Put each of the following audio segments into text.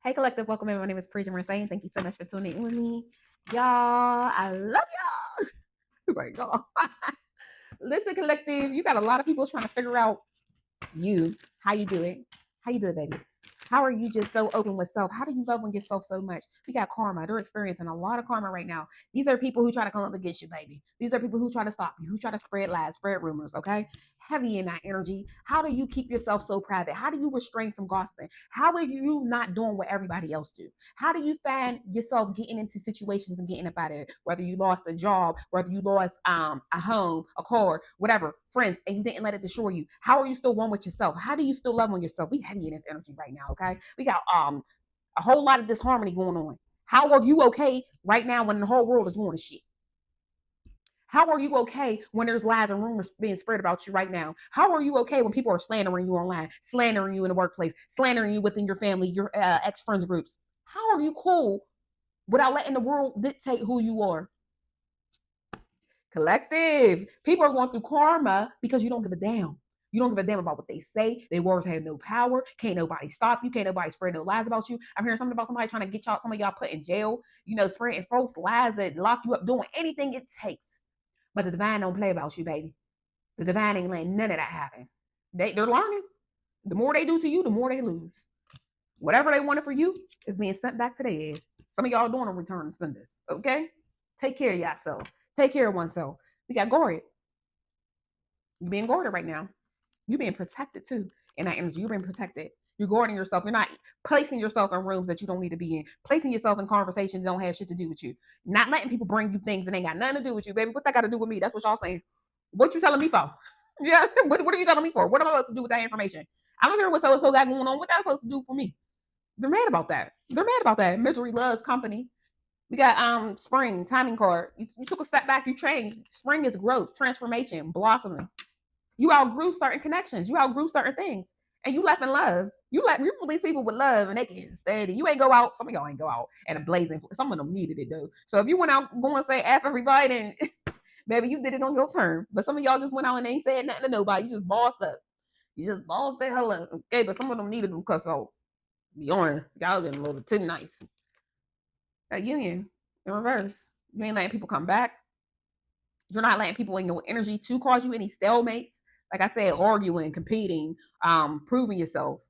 Hey, collective, welcome in. My name is Preacher Mercedes. Thank you so much for tuning in with me. Y'all, I love y'all. It's like, y'all. Listen, collective, you got a lot of people trying to figure out how you do it. How you do it, baby? How are you just so open with self? How do you love on yourself so much? We got karma. They're experiencing a lot of karma right now. These are people who try to come up against you, baby. These are people who try to stop you, who try to spread lies, spread rumors, okay? Heavy in that energy. How do you keep yourself so private? How do you restrain from gossiping? How are you not doing what everybody else do? How do you find yourself getting into situations and getting up out of it? Whether you lost a job, whether you lost a home, a car, whatever, friends, and you didn't let it destroy you. How are you still one with yourself? How do you still love on yourself? We heavy in this energy right now, okay? We got a whole lot of disharmony going on. How are you okay right now when the whole world is going to shit? How are you okay when there's lies and rumors being spread about you right now? How are you okay when people are slandering you online, slandering you in the workplace, slandering you within your family, your ex-friends groups? How are you cool without letting the world dictate who you are? Collective. People are going through karma because you don't give a damn. You don't give a damn about what they say. Their words have no power. Can't nobody stop you. Can't nobody spread no lies about you. I'm hearing something about somebody trying to get y'all, some of y'all put in jail, spreading folks lies that lock you up, doing anything it takes. But the divine don't play about you, baby. The divine ain't letting none of that happen. They're learning. The more they do to you, the more they lose. Whatever they wanted for you is being sent back to their ass. Some of y'all doing a return to send this, okay? Take care of yourself. Take care of oneself. We got guarded. You're being guarded right now. You're being protected too in that energy. You're being protected. You're guarding yourself. You're not placing yourself in rooms that you don't need to be in. Placing yourself in conversations that don't have shit to do with you. Not letting people bring you things that ain't got nothing to do with you, baby. What that got to do with me? That's what y'all saying. What you telling me for? Yeah. What are you telling me for? What am I supposed to do with that information? I don't care what so got going on. What that's supposed to do for me? They're mad about that. They're mad about that. Misery loves company. We got spring, timing card. You took a step back, you changed. Spring is growth, transformation, blossoming. You outgrew certain connections, you outgrew certain things, and you left in love. You release people with love and they can steady. You ain't go out, some of y'all ain't go out and a blazing, some of them needed it though. So if you went out going to say F everybody, then maybe you did it on your term. But some of y'all just went out and ain't said nothing to nobody. You just bossed up. You just bossed the hell up. Okay, but some of them needed them cuss off. Be honest, y'all been a little bit too nice. That union in reverse. You ain't letting people come back. You're not letting people in your energy to cause you any stalemates. Like I said, arguing, competing, proving yourself.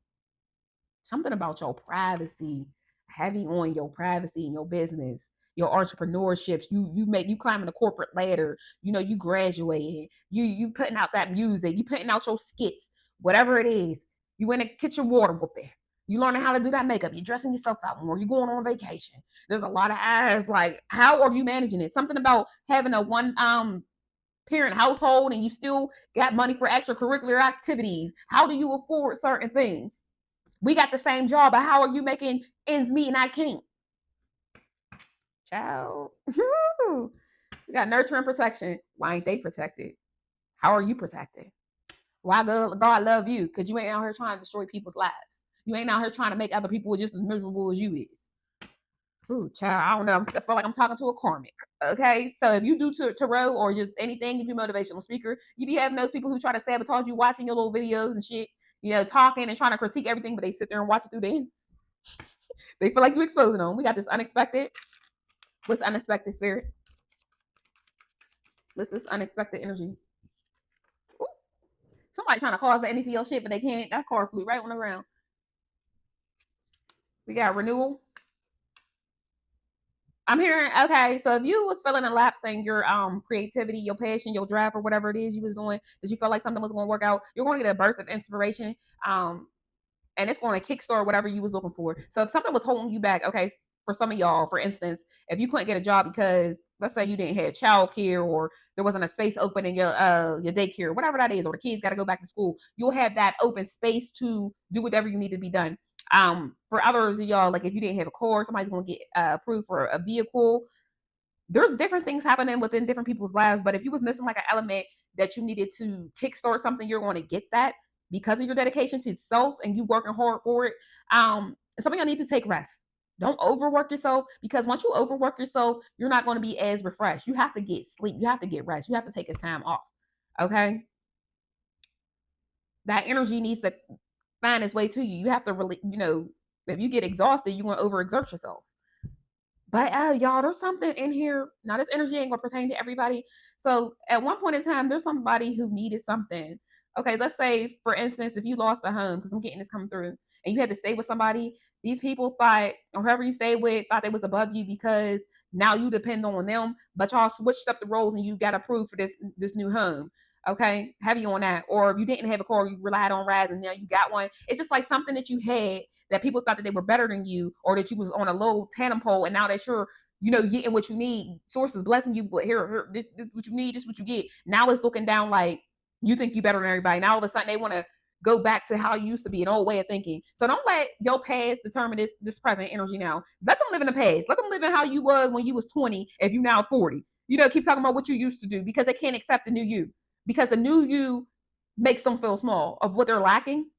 Something about your privacy, heavy on your privacy and your business, your entrepreneurships. You climbing the corporate ladder. You graduating. You putting out that music. You putting out your skits, whatever it is. You in the kitchen water whooping. You learning how to do that makeup. You're dressing yourself out more. You're going on vacation. There's a lot of eyes. Like, how are you managing it? Something about having a one parent household and you still got money for extracurricular activities. How do you afford certain things? We got the same job, but how are you making ends meet and I can't? Child. We got nurture and protection. Why ain't they protected? How are you protected? Why God love you? Because you ain't out here trying to destroy people's lives. You ain't out here trying to make other people just as miserable as you is. Ooh, child, I don't know. I feel like I'm talking to a karmic. Okay, so if you do tarot or just anything, if you're a motivational speaker, you be having those people who try to sabotage you, watching your little videos and shit, talking and trying to critique everything, but they sit there and watch it through the end. They feel like you exposing them. We got this unexpected. What's unexpected, spirit? What's this unexpected energy? Ooh. Somebody trying to cause the end to your shit, but they can't. That card flew right on the ground. We got renewal. I'm hearing, okay, so if you was feeling a lapse in your creativity, your passion, your drive, or whatever it is you was doing, that you felt like something was going to work out, you're going to get a burst of inspiration, and it's going to kickstart whatever you was looking for. So if something was holding you back, okay, for some of y'all, for instance, if you couldn't get a job because, let's say you didn't have childcare or there wasn't a space open in your daycare, whatever that is, or the kids got to go back to school, you'll have that open space to do whatever you need to be done. For others of y'all, like if you didn't have a car, somebody's going to get approved for a vehicle. There's different things happening within different people's lives, but if you was missing like an element that you needed to kickstart something, you're going to get that because of your dedication to self and you working hard for it. Some of y'all need to take rest. Don't overwork yourself, because once you overwork yourself, you're not going to be as refreshed. You have to get sleep. You have to get rest. You have to take a time off. Okay. That energy needs to find its way to you. You have to really, if you get exhausted, you're going to overexert yourself. But y'all, there's something in here. Now, this energy ain't gonna pertain to everybody. So at one point in time, there's somebody who needed something. Okay, let's say, for instance, if you lost a home, because I'm getting this coming through, and you had to stay with somebody, these people thought, or whoever you stayed with, thought they was above you because now you depend on them, but y'all switched up the roles and you got approved for this new home. Okay, heavy on that. Or if you didn't have a car, you relied on rides, and now you got one. It's just like something that you had that people thought that they were better than you, or that you was on a low tandem pole, and now that you're, getting what you need, source is blessing you, but here this what you need, this what you get. Now it's looking down like you think you better than everybody. Now all of a sudden they want to go back to how you used to be, an old way of thinking. So don't let your past determine this present energy now. Let them live in the past. Let them live in how you was when you was 20, if you now 40. Keep talking about what you used to do, because they can't accept the new you. Because the new you makes them feel small of what they're lacking.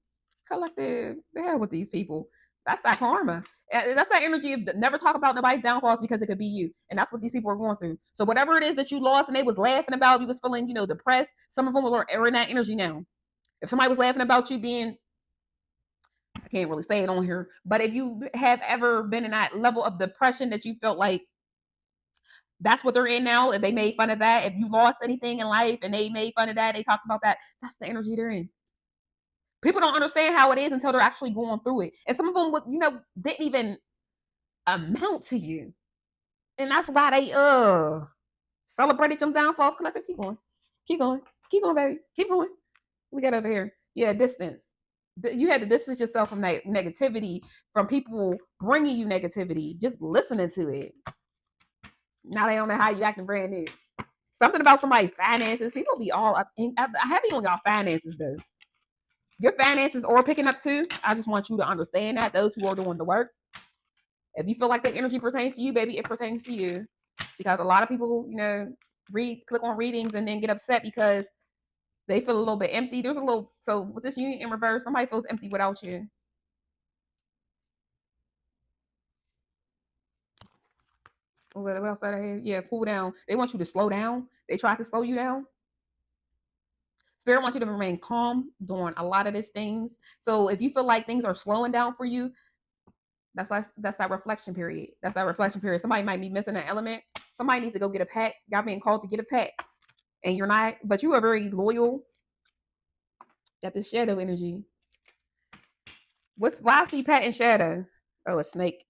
Collective, the hell with these people. That's that karma. That's that energy of never talk about nobody's downfalls, because it could be you. And that's what these people are going through. So whatever it is that you lost and they was laughing about, you was feeling, depressed. Some of them are in that energy now. If somebody was laughing about you being, I can't really say it on here, but if you have ever been in that level of depression that you felt like that's what they're in now, if they made fun of that, if you lost anything in life and they made fun of that, they talked about that, that's the energy they're in. People don't understand how it is until they're actually going through it. And some of them would, didn't even amount to you. And that's why they celebrated them downfalls. Collective, keep going. Keep going. Keep going, baby. Keep going. We got over here. Yeah, distance. You had to distance yourself from negativity, from people bringing you negativity, just listening to it. Now they don't know how you acting brand new. Something about somebody's finances. People be all up. Heavy on y'all finances, though. Your finances are picking up too. I just want you to understand that, those who are doing the work. If you feel like that energy pertains to you, baby, it pertains to you. Because a lot of people, click on readings and then get upset because they feel a little bit empty. There's a little, so with this union in reverse, somebody feels empty without you. What else did I have? Yeah, cool down. They want you to slow down. They try to slow you down. Spirit wants you to remain calm during a lot of these things. So if you feel like things are slowing down for you, that's that reflection period. That's that reflection period. Somebody might be missing an element. Somebody needs to go get a pet. Y'all being called to get a pet, and you're not, but you are very loyal. Got this shadow energy. Why is the pet in shadow? Oh, a snake.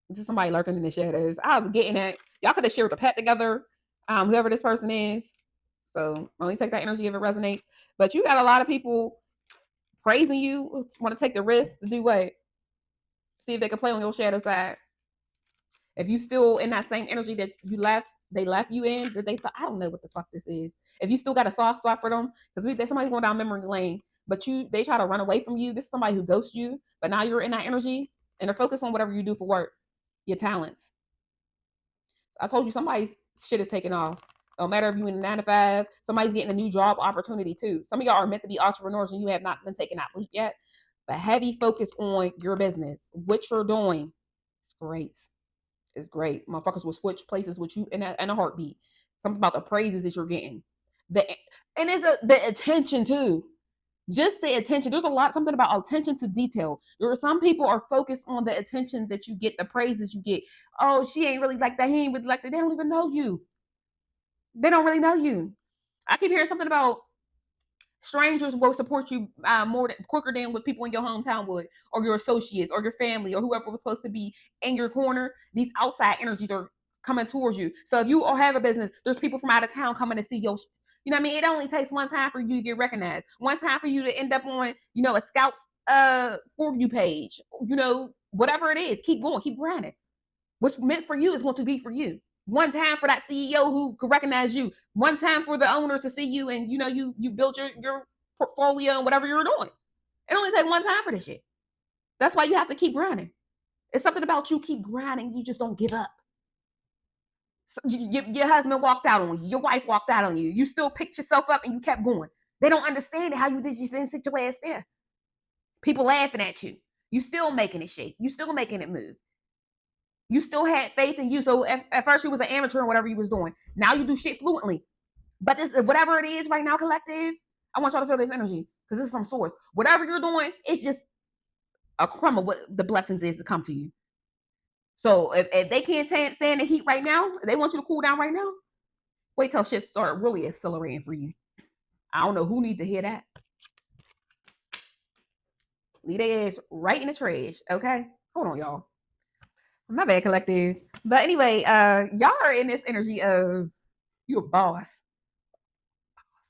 This is somebody lurking in the shadows. I was getting at, y'all could have shared a pet together, whoever this person is. So only take that energy if it resonates. But you got a lot of people praising you, want to take the risk to do what? See if they can play on your shadow side. If you still in that same energy that they left you in, that they thought, I don't know what the fuck this is. If you still got a soft spot for them, because somebody's going down memory lane, but they try to run away from you. This is somebody who ghosts you, but now you're in that energy and they're focused on whatever you do for work, your talents. I told you somebody's shit is taking off. No matter if you're in a 9 to 5, somebody's getting a new job opportunity too. Some of y'all are meant to be entrepreneurs and you have not been taking that leap yet. But heavy focus on your business, what you're doing. It's great. It's great. Motherfuckers will switch places with you in a heartbeat. Something about the praises that you're getting. And it's the attention too. Just the attention. There's something about attention to detail. There are some people are focused on the attention that you get, the praises you get. Oh, she ain't really like that. He ain't really like that. They don't even know you. They don't really know you. I keep hearing something about strangers will support you quicker than what people in your hometown would, or your associates, or your family, or whoever was supposed to be in your corner. These outside energies are coming towards you. So if you all have a business, there's people from out of town coming to see your. You know what I mean? It only takes one time for you to get recognized. One time for you to end up on, a Scouts for you page. Whatever it is, keep going, keep grinding. What's meant for you is going to be for you. One time for that CEO who could recognize you. One time for the owners to see you and you build your portfolio and whatever you're doing. It only takes one time for this shit. That's why you have to keep grinding. It's something about you keep grinding. You just don't give up. So your husband walked out on you. Your wife walked out on you. You still picked yourself up and you kept going. They don't understand how you did. You didn't sit your ass there. People laughing at you. You still making it shake. You still making it move. You still had faith in you. So at first you was an amateur in whatever you was doing. Now you do shit fluently. But this, whatever it is right now, collective, I want y'all to feel this energy because this is from source. Whatever you're doing, it's just a crumb of what the blessings is to come to you. So if they can't stand the heat right now, they want you to cool down right now. Wait till shit start really accelerating for you. I don't know who need to hear that. Leave their ass right in the trash. Okay, hold on, y'all. My bad, collective. But anyway, y'all are in this energy of you a boss.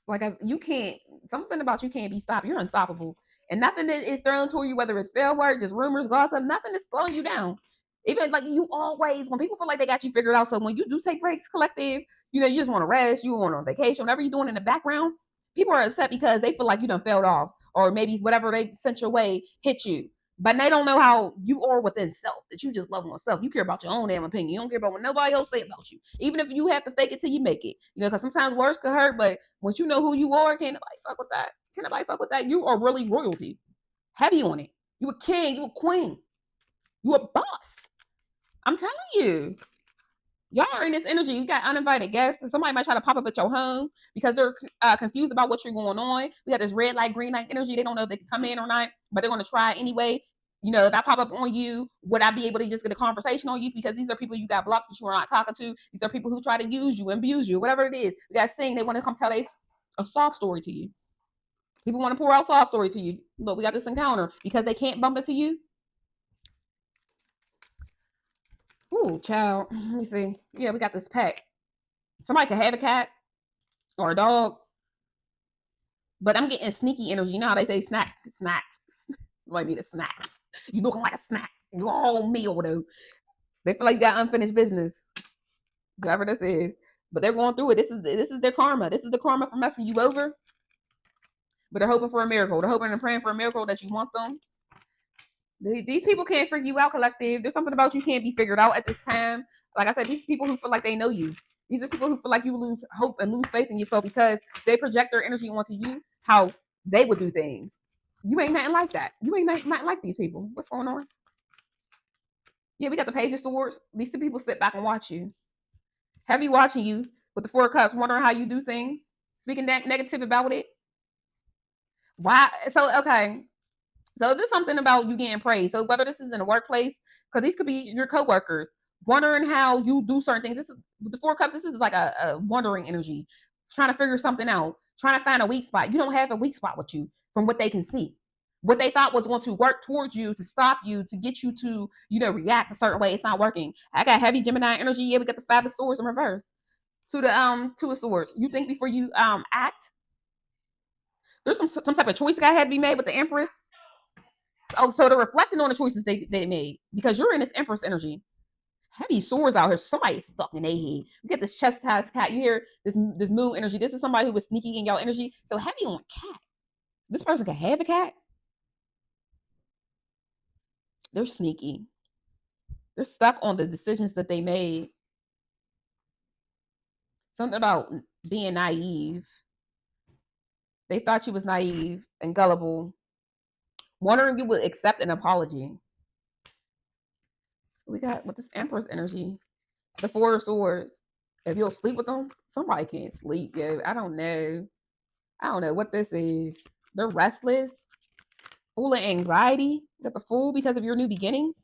Like you can't. Something about you can't be stopped. You're unstoppable, and nothing is thrown toward you. Whether it's spell work, just rumors, gossip, nothing is slowing you down. Even like you always, when people feel like they got you figured out. So when you do take breaks, collective, you know, you just want to rest. You want on vacation, whatever you're doing in the background. People are upset because they feel like you done failed off, or maybe whatever they sent your way hit you. But they don't know how you are within self, that you just love yourself. You care about your own damn opinion. You don't care about what nobody else say about you. Even if you have to fake it till you make it. You know, because sometimes words could hurt, but once you know who you are, can't nobody fuck with that. Can't nobody fuck with that. You are really royalty. Heavy on it. You a king, you a queen. You a boss. I'm telling you. Y'all are in this energy. You got uninvited guests. Somebody might try to pop up at your home because they're confused about what you're going on. We got this red light, green light energy. They don't know if they can come in or not, but they're going to try anyway. You know, if I pop up on you, would I be able to just get a conversation on you? Because these are people you got blocked that you are not talking to. These are people who try to use you, abuse you, whatever it is. You guys saying they want to come tell a sob story to you. People want to pour out sob story to you. Look, we got this encounter because they can't bump into you. Ooh, child. Let me see. Yeah, we got this pet. Somebody could have a cat or a dog, but I'm getting sneaky energy. You know how they say snacks. Might need a snack. You looking like a snack. You all meal though. They feel like you got unfinished business. Whoever this is, but they're going through it. This is their karma. This is the karma for messing you over. But they're hoping for a miracle. They're hoping and praying for a miracle that you want them. These people can't figure you out, collective. There's something about you can't be figured out at this time. Like I said, these people who feel like they know you. These are people who feel like you lose hope and lose faith in yourself because they project their energy onto you, how they would do things. You ain't nothing like that. You ain't nothing like these people. What's going on? Yeah, we got the Page of Swords. These two people sit back and watch you. Heavy watching you with the Four of Cups, wondering how you do things, speaking negative about it. Why? So, okay. So there's something about you getting praised. So whether this is in the workplace, because these could be your coworkers, wondering how you do certain things. This is with the Four of Cups. This is like a wondering energy, trying to figure something out, trying to find a weak spot. You don't have a weak spot with you from what they can see. What they thought was going to work towards you to stop you, to get you to, you know, react a certain way. It's not working. I got heavy Gemini energy. Yeah, we got the Five of Swords in reverse. To the Two of Swords. You think before you act. There's some type of choice that had to be made with the Empress. Oh, so they're reflecting on the choices they made because you're in this Empress energy. Heavy swords out here. Somebody's stuck in their head. You get this chastised cat. You hear this moon energy. This is somebody who was sneaky in your energy. So heavy on cat. This person can have a cat. They're sneaky. They're stuck on the decisions that they made. Something about being naive. They thought you was naive and gullible. Wondering you would accept an apology. We got with this Empress energy. The Four of Swords. If you'll sleep with them, somebody can't sleep. Yo, I don't know. I don't know what this is. They're restless, full of anxiety. Got the Fool because of your new beginnings.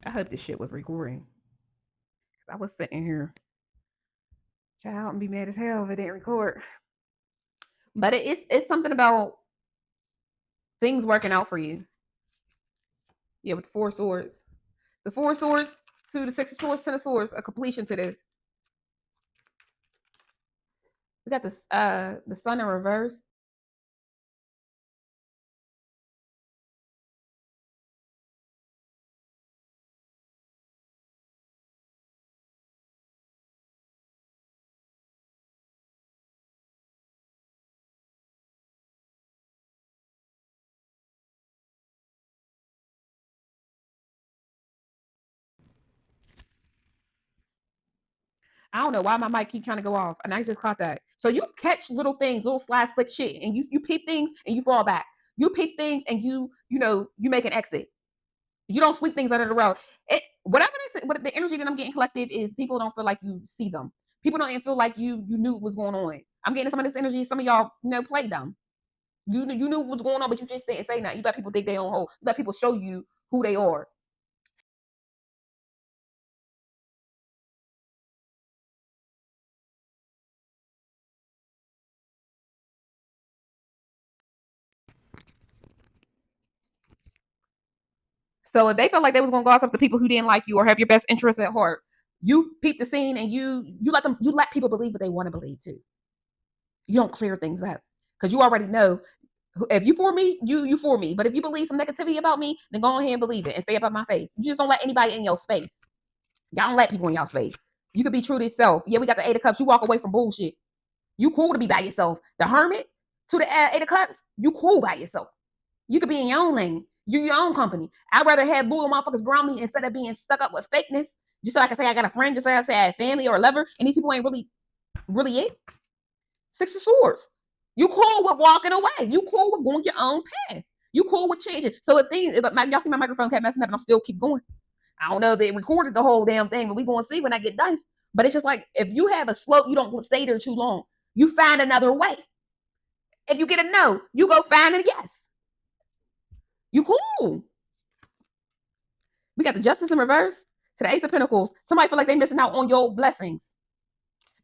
I hope this shit was recording. I was sitting here, child, and be mad as hell if it didn't record. But it's something about things working out for you. Yeah, with the Four of Swords. The Four of Swords to the Six of Swords, Ten of Swords, a completion to this. We got this the Sun in reverse. I don't know why my mic keep trying to go off, and I just caught that. So you catch little things, little slide slick shit, and you peep things and you fall back. You peep things and you make an exit. You don't sweep things under the rug. Whatever this, what the energy that I'm getting collective is, people don't feel like you see them. People don't even feel like you knew what was going on. I'm getting some of this energy. Some of y'all play dumb. You knew what was going on, but you just didn't say nothing. You let people dig their own hole. You let people show you who they are. So if they felt like they was gonna gossip to people who didn't like you or have your best interests at heart, you peep the scene and you let people believe what they want to believe too. You don't clear things up because you already know if you for me, you for me. But if you believe some negativity about me, then go ahead and believe it and stay up at my face. You just don't let anybody in your space. Y'all don't let people in y'all space. You could be true to yourself. Yeah, we got the Eight of Cups. You walk away from bullshit. You cool to be by yourself. The Hermit to the Eight of Cups. You cool by yourself. You could be in your own lane. You're your own company. I'd rather have loyal motherfuckers around me instead of being stuck up with fakeness. Just so I can say I got a friend, just like I say I have family or a lover, and these people ain't really it. Six of Swords. You cool with walking away. You cool with going your own path. You cool with changing. So if y'all see my microphone kept messing up and I'm still keep going. I don't know if they recorded the whole damn thing, but we gonna see when I get done. But it's just like, if you have a slope, you don't stay there too long. You find another way. If you get a no, you go find a yes. You cool. We got the Justice in reverse to the Ace of Pentacles. Somebody feel like they missing out on your blessings,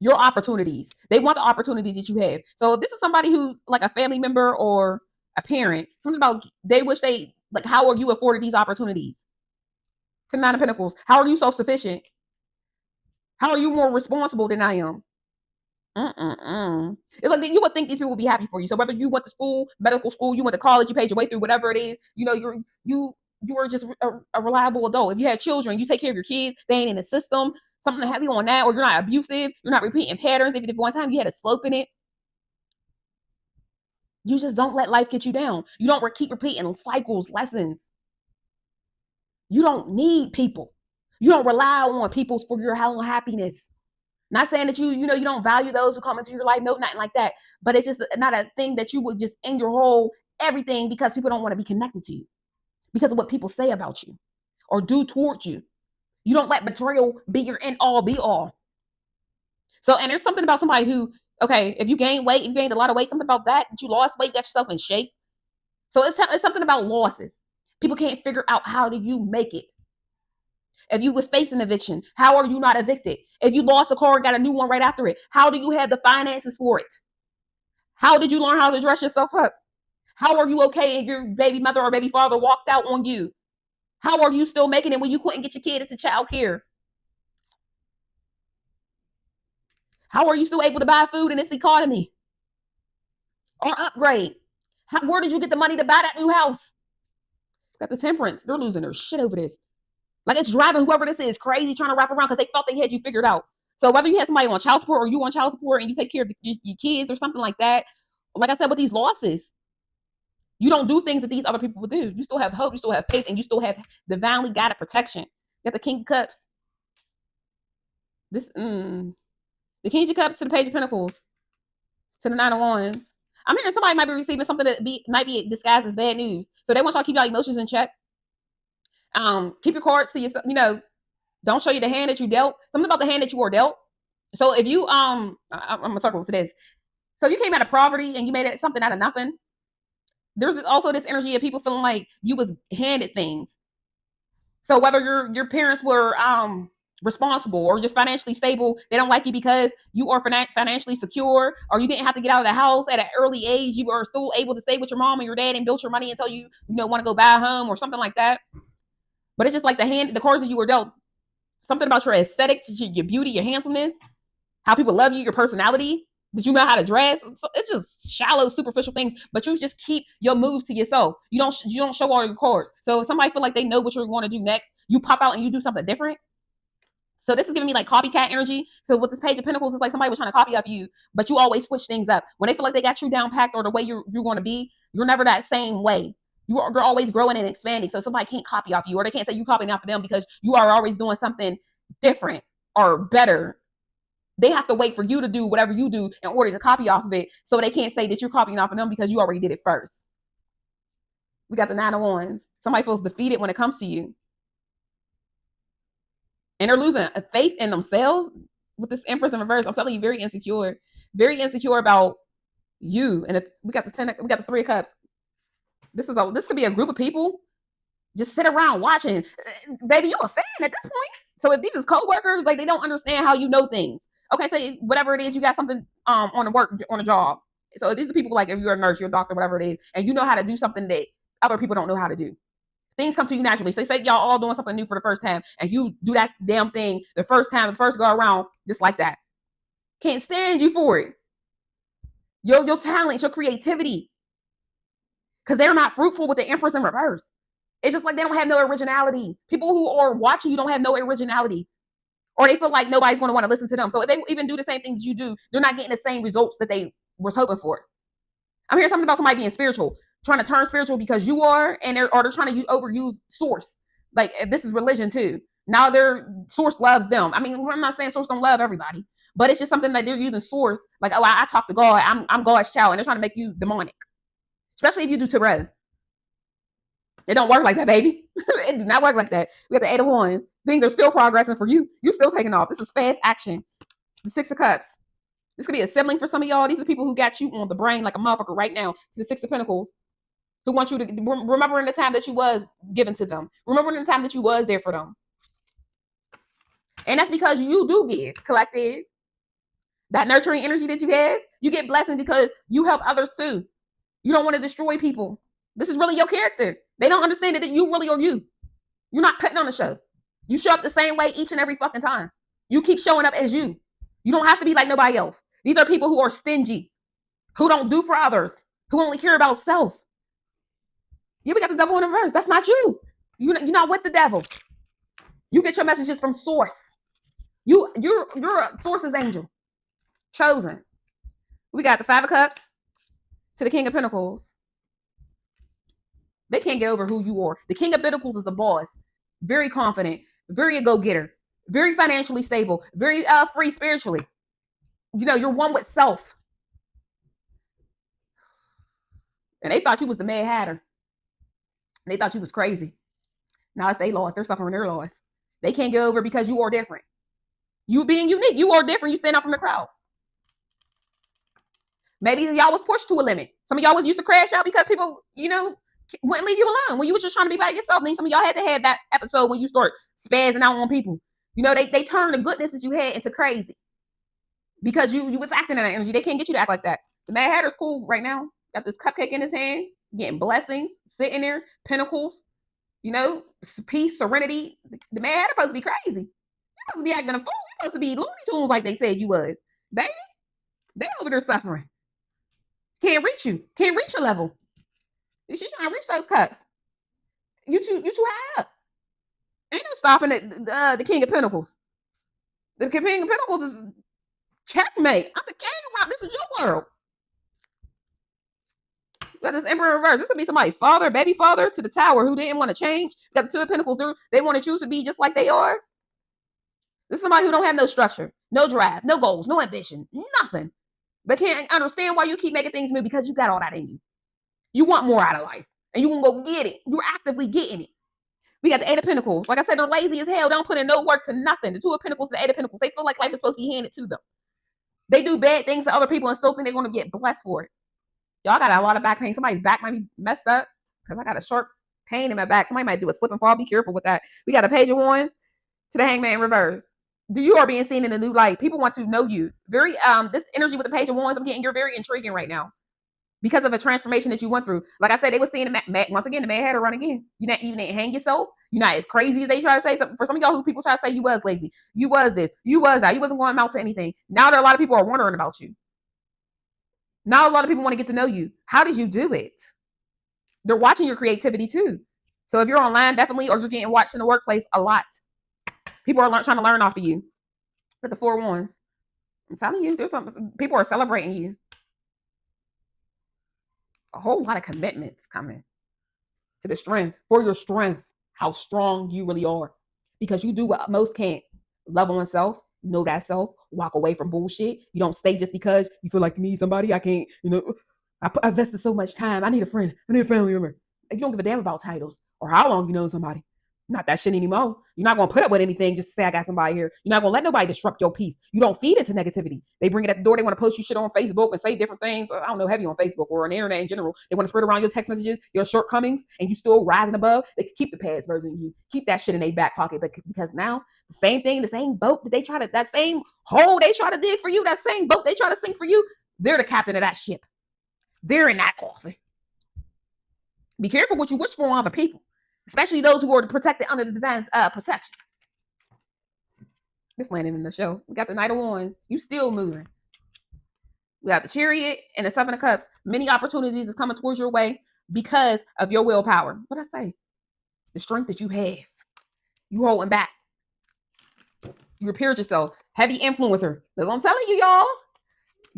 your opportunities. They want the opportunities that you have. So if this is somebody who's like a family member or a parent, something about they wish they, like, how are you afforded these opportunities? To Nine of Pentacles. How are you so sufficient? How are you more responsible than I am? It's like you would think these people would be happy for you. So whether you went to school, medical school, you went to college, you paid your way through, whatever it is, you are just a reliable adult. If you had children, you take care of your kids. They ain't in the system. Something heavy on that, or you're not abusive. You're not repeating patterns. Even if one time you had a slope in it, you just don't let life get you down. You don't keep repeating cycles, lessons. You don't need people. You don't rely on people for your happiness. Not saying that you don't value those who come into your life, no, nothing like that. But it's just not a thing that you would just end your whole everything because people don't want to be connected to you because of what people say about you or do towards you. You don't let betrayal be your end all be all. So, and there's something about somebody who, okay, if you gain weight, you gained a lot of weight, something about that you lost weight, got yourself in shape. So it's something about losses. People can't figure out how do you make it. If you was facing eviction, how are you not evicted? If you lost a car and got a new one right after it, how do you have the finances for it? How did you learn how to dress yourself up? How are you okay if your baby mother or baby father walked out on you? How are you still making it when you couldn't get your kid into child care? How are you still able to buy food in this economy? Or upgrade? Where did you get the money to buy that new house? Got the Temperance. They're losing their shit over this. Like, it's driving whoever this is crazy trying to wrap around because they thought they had you figured out. So whether you have somebody on child support or you on child support and you take care of your kids or something like that, like I said, with these losses, you don't do things that these other people would do. You still have hope, you still have faith, and you still have divinely guided protection. You got the King of Cups. The King of Cups to the Page of Pentacles to the Nine of Wands. I'm hearing somebody might be receiving something that might be disguised as bad news. So they want y'all to keep y'all emotions in check. Keep your cards to yourself. Don't show you the hand that you dealt. Something about the hand that you were dealt. So if you I'm gonna circle to this. So if you came out of poverty and you made it something out of nothing, there's also this energy of people feeling like you was handed things. So whether your parents were responsible or just financially stable, they don't like you because you are financially secure, or you didn't have to get out of the house at an early age. You were still able to stay with your mom and your dad and build your money until you want to go buy a home or something like that. But it's just like the cards that you were dealt. Something about your aesthetic, your beauty, your handsomeness, how people love you, your personality, that you know how to dress. It's just shallow, superficial things, but you just keep your moves to yourself. You don't show all your cards. So if somebody feel like they know what you're going to do next, you pop out and you do something different. So this is giving me like copycat energy. So with this Page of Pentacles, it's like somebody was trying to copy off you, but you always switch things up. When they feel like they got you down packed or the way you're going to be, you're never that same way. You're always growing and expanding. So somebody can't copy off you, or they can't say you copying off of them because you are always doing something different or better. They have to wait for you to do whatever you do in order to copy off of it, so they can't say that you're copying off of them because you already did it first. We got the 9 of Wands. Somebody feels defeated when it comes to you. And they're losing faith in themselves with this Empress in reverse. I'm telling you, very insecure about you. And we got the 3 of Cups. This could be a group of people just sit around watching. Baby, you a fan at this point. So if these is co-workers, like, they don't understand how you know things. Okay, say whatever it is, you got something on a job. So these are people, like, if you're a nurse, you're a doctor, whatever it is, and you know how to do something that other people don't know how to do. Things come to you naturally. So say y'all all doing something new for the first time, and you do that damn thing the first go around, just like that. Can't stand you for it. Your talent, your creativity. Because they're not fruitful with the Empress in reverse. It's just like they don't have no originality. People who are watching you don't have no originality. Or they feel like nobody's going to want to listen to them. So if they even do the same things you do, they're not getting the same results that they were hoping for. I'm hearing something about somebody being spiritual, trying to turn spiritual because you are, and they're trying to overuse source. Like, if this is religion too. Now their source loves them. I mean, I'm not saying source don't love everybody, but it's just something that they're using source. Like, oh, I talk to God. I'm God's child. And they're trying to make you demonic. Especially if you do tarot. It don't work like that, baby. It does not work like that. We got the 8 of Wands. Things are still progressing for you. You're still taking off. This is fast action. The 6 of Cups. This could be a sibling for some of y'all. These are people who got you on the brain like a motherfucker right now. To the 6 of Pentacles. Who want you to remember in the time that you was given to them. Remember in the time that you was there for them. And that's because you do give, collective. That nurturing energy that you have, you get blessings because you help others too. You don't want to destroy people. This is really your character. They don't understand that you really are you. You're not putting on a show. You show up the same way each and every fucking time. You keep showing up as you. You don't have to be like nobody else. These are people who are stingy, who don't do for others, who only care about self. Yeah, we got the devil in reverse. That's not you. You're not with the devil. You get your messages from source. You're a source's angel. Chosen. We got the 5 of Cups to the King of Pentacles. They can't get over who you are. The King of Pentacles is the boss. Very confident. Very a go-getter. Very financially stable. Very free spiritually. You know, you're one with self. And they thought you was the Mad Hatter. They thought you was crazy. Now it's they lost. They're suffering their loss. They can't get over because you are different. You being unique. You are different. You stand out from the crowd. Maybe y'all was pushed to a limit. Some of y'all was used to crash out because people, wouldn't leave you alone when you was just trying to be by yourself. Then some of y'all had to have that episode when you start spazzing out on people. They turn the goodness that you had into crazy because you was acting in that energy. They can't get you to act like that. The Mad Hatter's cool right now. Got this cupcake in his hand, getting blessings, sitting there, pentacles, peace, serenity. The Mad Hatter's supposed to be crazy. You're supposed to be acting a fool. You're supposed to be Looney Tunes like they said you was. Baby, they over there suffering. Can't reach you. Can't reach your level. She's trying to reach those cups. You too high up. Ain't no stopping at the King of Pentacles. The King of Pentacles is checkmate. I'm the king around. This is your world. You got this Emperor in reverse. This could be somebody's father, baby father to the Tower who didn't want to change. You got the 2 of Pentacles. They wanted you to be just like they are. This is somebody who don't have no structure, no drive, no goals, no ambition, nothing. But can't understand why you keep making things move because you got all that in you. You want more out of life. And you want to go get it. You're actively getting it. We got the 8 of Pentacles. Like I said, they're lazy as hell. They don't put in no work to nothing. The 2 of Pentacles to the 8 of Pentacles. They feel like life is supposed to be handed to them. They do bad things to other people and still think they're going to get blessed for it. Y'all got a lot of back pain. Somebody's back might be messed up because I got a sharp pain in my back. Somebody might do a slip and fall. Be careful with that. We got a Page of Wands to the Hangman in reverse. You are being seen in a new light. People want to know you. Very this energy with the Page of Wands, I'm getting, you're very intriguing right now because of a transformation that you went through. Like I said, they were seeing once again the Mad Hatter run again. You not even hang yourself. You're not as crazy as they try to say. For some of y'all who people try to say you was lazy, you was this, you was that, you wasn't going to amount to anything. Now there are a lot of people are wondering about you. Now a lot of people want to get to know you. How did you do it? They're watching your creativity too. So if you're online, definitely, or you're getting watched in the workplace a lot. People are trying to learn off of you. With the 4 Wands. I'm telling you, there's some people are celebrating you. A whole lot of commitments coming to the strength, for your strength, how strong you really are. Because you do what most can't. Love oneself, Know that self. Walk away from bullshit. You don't stay just because you feel like you need somebody. I can't, I invested so much time. I need a friend. I need a family member. You don't give a damn about titles or how long you know somebody. Not that shit anymore. You're not gonna put up with anything just to say I got somebody here. You're not gonna let nobody disrupt your peace. You don't feed into negativity. They bring it at the door. They want to post you shit on Facebook and say different things. I don't know, heavy on Facebook or on the internet in general. They want to spread around your text messages, your shortcomings, and you still rising above. They can keep the past version of you. Keep that shit in their back pocket. But because now the same thing, the same boat that they try to, that same hole they try to dig for you, that same boat they try to sink for you, they're the captain of that ship. They're in that coffin. Be careful what you wish for on other people, especially those who are protected under the divine's protection. This landing in the show. We got the Knight of Wands. You still moving. We got the Chariot and the Seven of Cups. Many opportunities is coming towards your way because of your willpower. What I say? The strength that you have. You holding back. You repaired yourself. Heavy influencer. That's what I'm telling you, y'all.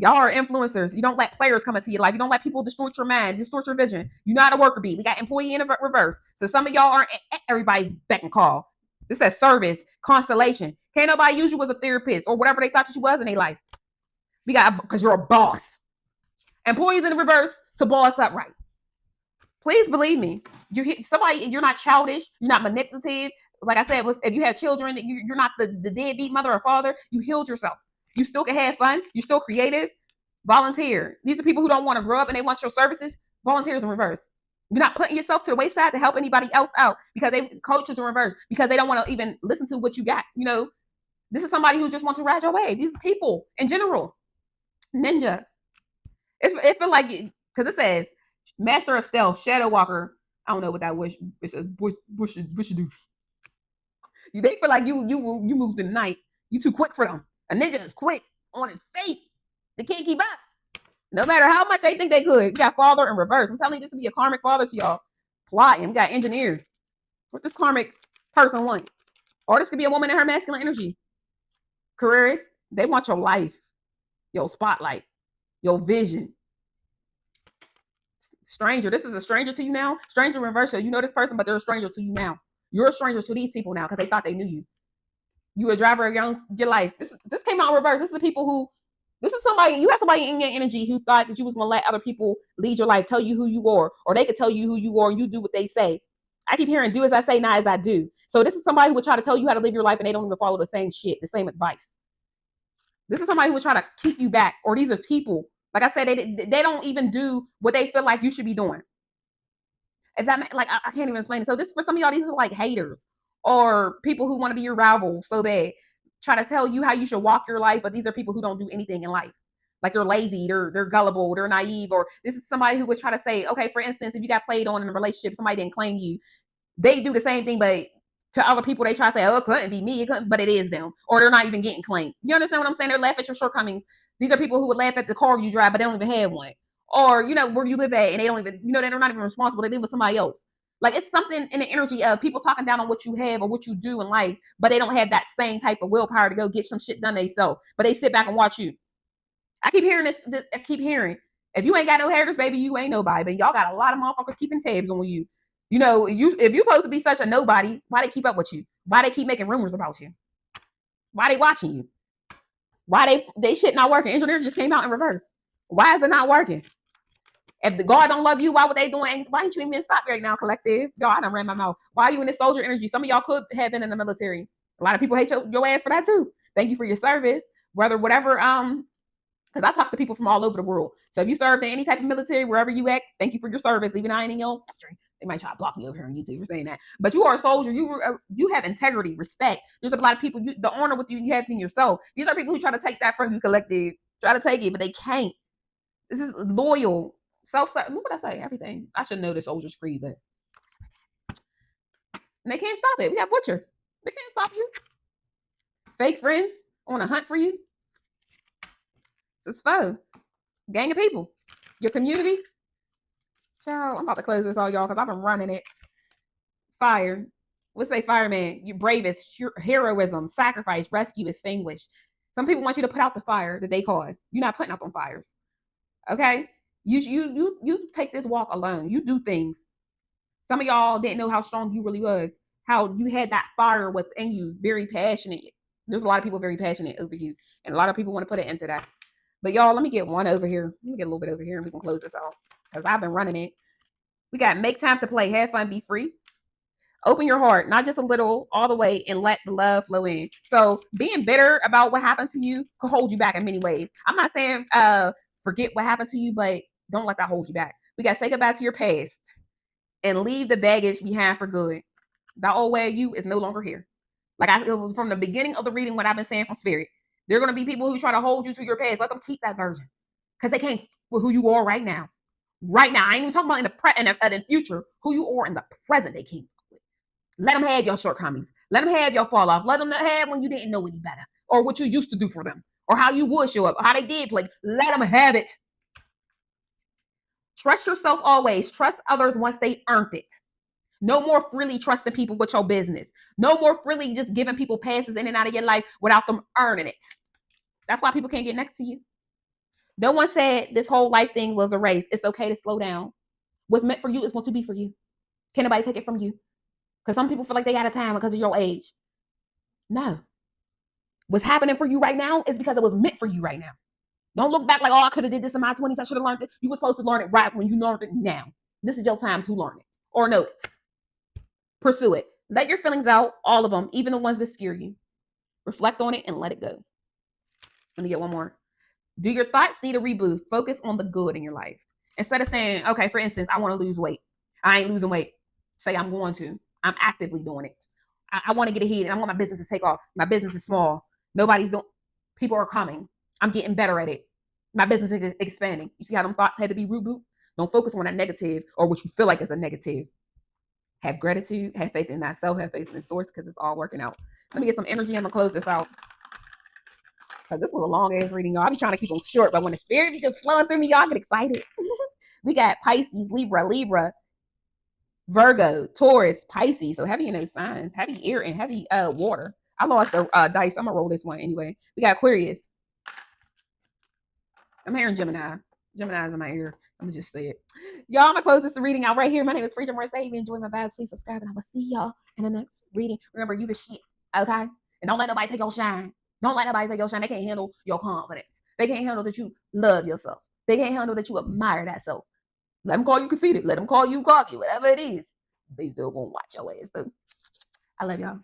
Y'all are influencers. You don't let players come into your life. You don't let people distort your mind, distort your vision. You know how to worker bee. We got employee in reverse. So some of y'all aren't at everybody's beck and call. This says service, constellation. Can't nobody use you as a therapist or whatever they thought that you was in their life. We got, because you're a boss. Employees in reverse to boss up right. Please believe me. You're not childish. You're not manipulative. Like I said, if you have children, you're not the deadbeat mother or father. You healed yourself. You still can have fun. You're still creative. Volunteer. These are people who don't want to grow up and they want your services. Volunteers in reverse. You're not putting yourself to the wayside to help anybody else out because they coaches in reverse because they don't want to even listen to what you got. This is somebody who just wants to ride your wave. These are people in general. Ninja. It feel like, because it says Master of Stealth, Shadow Walker. I don't know what that was. It says Bush do. They feel like you moved in the night. You too quick for them. A ninja is quick on its feet. They can't keep up. No matter how much they think they could. You got father in reverse. I'm telling you, this will be a karmic father to y'all. Plotting. We got engineer. What this karmic person want? Or this could be a woman in her masculine energy. Careers. They want your life. Your spotlight. Your vision. Stranger. This is a stranger to you now. Stranger reverse. You know this person, but they're a stranger to you now. You're a stranger to these people now because they thought they knew you. You a driver of your life. This came out in reverse. This is people who, this is somebody, you have somebody in your energy who thought that you was going to let other people lead your life, tell you who you are, or they could tell you who you are and you do what they say. I keep hearing do as I say, not as I do. So this is somebody who would try to tell you how to live your life and they don't even follow the same shit, the same advice. This is somebody who would try to keep you back, or these are people, like I said, they don't even do what they feel like you should be doing. If that, like, I can't even explain it. So this, for some of y'all, these are like haters or people who want to be your rival so bad, try to tell you how you should walk your life, but these are people who don't do anything in life. Like they're lazy, they're gullible, they're naive, or this is somebody who would try to say, okay, for instance, if you got played on in a relationship, somebody didn't claim you, they do the same thing, but to other people, they try to say, oh, it couldn't be me, but it is them, or they're not even getting claimed. You understand what I'm saying? They're laughing at your shortcomings. These are people who would laugh at the car you drive, but they don't even have one. Or, where you live at, and they don't even, they're not even responsible. They live with somebody else. Like, it's something in the energy of people talking down on what you have or what you do in life, but they don't have that same type of willpower to go get some shit done themselves. But they sit back and watch you. I keep hearing this. I keep hearing, if you ain't got no haters, baby, you ain't nobody. But y'all got a lot of motherfuckers keeping tabs on you. If you supposed to be such a nobody, why they keep up with you? Why they keep making rumors about you? Why they watching you? Why they shit not working? Engineer just came out in reverse. Why is it not working? If the God don't love you, why would they doing anything? Why ain't you even stop right now, collective? Y'all, I done ran my mouth. Why are you in this soldier energy? Some of y'all could have been in the military. A lot of people hate your ass for that too. Thank you for your service. Whatever, because I talk to people from all over the world. So if you served in any type of military, wherever you at, thank you for your service. Even I ain't in your country. They might try to block me over here on YouTube for saying that. But you are a soldier. You have integrity, respect. There's a lot of people, the honor with you have in yourself. These are people who try to take that from you, collective. Try to take it, but they can't. This is loyal. What I say? Everything. I should know the soldier's creed, but and they can't stop it. We got Butcher. They can't stop you. Fake friends on a hunt for you. It's foe. Gang of people. Your community. Child, I'm about to close this all, y'all, because I've been running it. Fire. Let's say fireman. Your bravest, heroism, sacrifice, rescue, extinguish. Some people want you to put out the fire that they cause. You're not putting out them fires. Okay? You take this walk alone. You do things. Some of y'all didn't know how strong you really was. How you had that fire within you, very passionate. There's a lot of people very passionate over you, and a lot of people want to put it into that. But y'all, let me get one over here. Let me get a little bit over here, and we can close this out because I've been running it. We got make time to play, have fun, be free. Open your heart, not just a little, all the way, and let the love flow in. So being bitter about what happened to you could hold you back in many ways. I'm not saying forget what happened to you, but don't let that hold you back. We got to say goodbye to your past and leave the baggage behind for good. That old way of you is no longer here. Like I from the beginning of the reading, what I've been saying from spirit, there are going to be people who try to hold you to your past. Let them keep that version because they can't with who you are right now. Right now, I ain't even talking about in the future. Who you are in the present, they can't. Let them have your shortcomings. Let them have your fall off. Let them have when you didn't know any better, or what you used to do for them, or how you would show up, or how they did play. Let them have it. Trust yourself always. Trust others once they earned it. No more freely trusting people with your business. No more freely just giving people passes in and out of your life without them earning it. That's why people can't get next to you. No one said this whole life thing was a race. It's okay to slow down. What's meant for you is going to be for you. Can't nobody take it from you. Because some people feel like they got a time because of your age. No. What's happening for you right now is because it was meant for you right now. Don't look back like, oh, I could have did this in my 20s. I should have learned it. You were supposed to learn it right when you learned it now. This is your time to learn it or know it. Pursue it. Let your feelings out, all of them, even the ones that scare you. Reflect on it and let it go. Let me get one more. Do your thoughts need a reboot? Focus on the good in your life. Instead of saying, okay, for instance, I want to lose weight. I ain't losing weight. Say I'm going to. I'm actively doing it. I want to get ahead and I want my business to take off. My business is small. People are coming. I'm getting better at it. My business is expanding. You see how them thoughts had to be reboot? Don't focus on that negative or what you feel like is a negative. Have gratitude, have faith in thyself, have faith in the source because it's all working out. Let me get some energy. I'm going to close this out. Because this was a long ass reading, y'all. I be trying to keep them short, but when the spirit be just flowing through me, y'all get excited. We got Pisces, Libra, Virgo, Taurus, Pisces. So heavy in those signs, heavy air and heavy water. I lost the dice. I'm gonna roll this one anyway. We got Aquarius. I'm hearing Gemini. Gemini's in my ear. I'm gonna just say it. Y'all, I'm gonna close this reading out right here. My name is Freedom Mercy. If you enjoy my vibes, please subscribe and I will see y'all in the next reading. Remember, you the shit, okay? And don't let nobody take your shine. Don't let nobody take your shine. They can't handle your confidence. They can't handle that you love yourself. They can't handle that you admire that self. Let them call you conceited. Let them call you cocky. Whatever it is, they still gonna watch your ass though. I love y'all.